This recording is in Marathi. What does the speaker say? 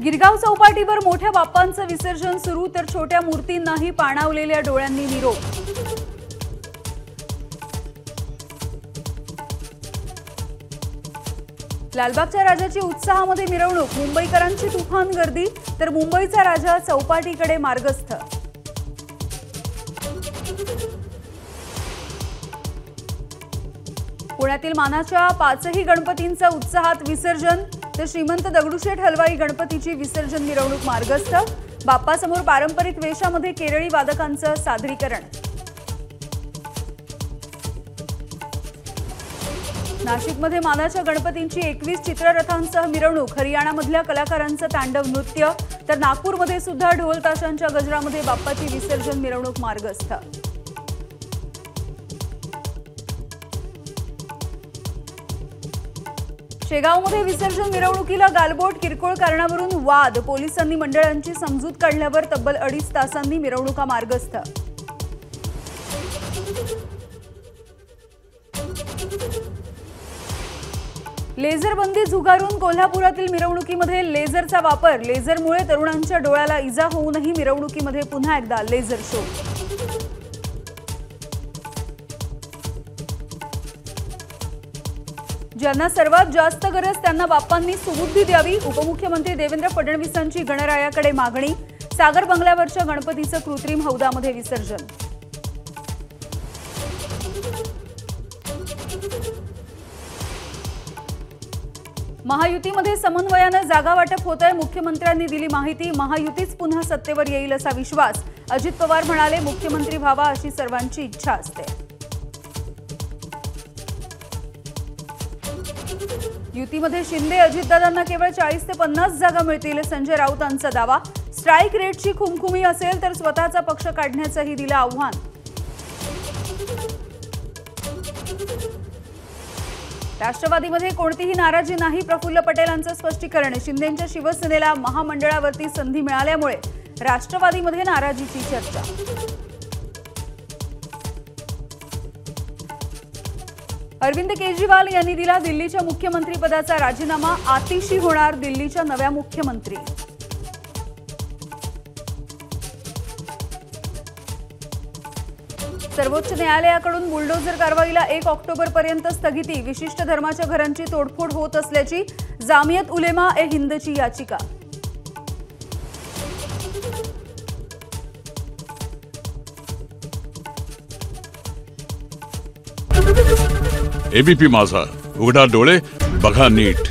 गिरगाव चौपाटीवर मोठ्या बाप्पांचं विसर्जन सुरू तर छोट्या मूर्तींनाही पाणावलेल्या डोळ्यांनी निरोप। लालबागच्या राजाची उत्साहामध्ये मिरवणूक, मुंबईकरांची तुफान गर्दी तर मुंबईचा राजा चौपाटीकडे मार्गस्थ। पुण्यातील मानाच्या 5ही गणपतींचं उत्साहात विसर्जन तर श्रीमंत दगडूशेठ हलवाई गणपतीची विसर्जन मिरवणूक मार्गस्थ। बाप्पासमोर पारंपरिक वेशामध्ये केरळी वादकांचं सादरीकरण। नाशिकमध्ये मानाच्या गणपतींची 21 चित्ररथांसह मिरवणूक, हरियाणामधल्या कलाकारांचं तांडव नृत्य तर नागपूरमध्ये सुद्धा ढोल ताशांच्या गजरामध्ये बाप्पाची विसर्जन मिरवणूक मार्गस्थ। शेगावमध्ये विसर्जन मिरवणुकीला गालबोट, किरकोळ कारणावरून वाद, पोलिसांनी मंडळांची समजूत काढल्यावर तब्बल 2.5 तासांनी मिरवणुका मार्गस्थ। लेझर बंदी झुगारून कोल्हापुरातील मिरवणुकीमध्ये लेझरचा वापर, लेझरमुळे तरुणांच्या डोळ्याला इजा होऊनही मिरवणुकीमध्ये पुन्हा एकदा लेझर शो। ज्यांना सर्वात जास्त गरज त्यांना बाप्पांनी सुबुद्धी द्यावी, उपमुख्यमंत्री देवेंद्र फडणवीसांची गणरायाकडे मागणी। सागर बंगल्यावरच्या गणपतीचं कृत्रिम हौदामध्ये विसर्जन। महायुतीमध्ये समन्वयाने जागा वाटप होतंय, मुख्यमंत्र्यांनी दिली माहिती। महायुतीच पुन्हा सत्तेवर येईल असा विश्वास। अजित पवार म्हणाले, मुख्यमंत्री व्हावा अशी सर्वांची इच्छा असते। युतीमध्ये शिंदे अजितदादांना केवळ 40 ते 50 जागा मिळतील, संजय राऊतांचा दावा। स्ट्राईक रेटची खुमखुमी असेल तर स्वतःचा पक्ष काढण्याचंही दिलं आव्हान। राष्ट्रवादीमध्ये कोणतीही नाराजी नाही, प्रफुल्ल पटेलांचं स्पष्टीकरण। शिंदेंच्या शिवसेनेला महामंडळावरती संधी मिळाल्यामुळे राष्ट्रवादीमध्ये नाराजीची चर्चा। अरविंद केजरीवाल यांनी दिला दिल्लीच्या मुख्यमंत्रीपदाचा राजीनामा, आतिशी होणार दिल्लीच्या नव्या मुख्यमंत्री। सर्वोच्च न्यायालयाकडून बुलडोझर कारवाईला 1 ऑक्टोबरपर्यंत स्थगिती, विशिष्ट धर्माच्या घरांची तोडफोड होत असल्याची जामियत उलेमा ए हिंदची याचिका। एबीपी माझा, उघडा डोळे बघा नीट।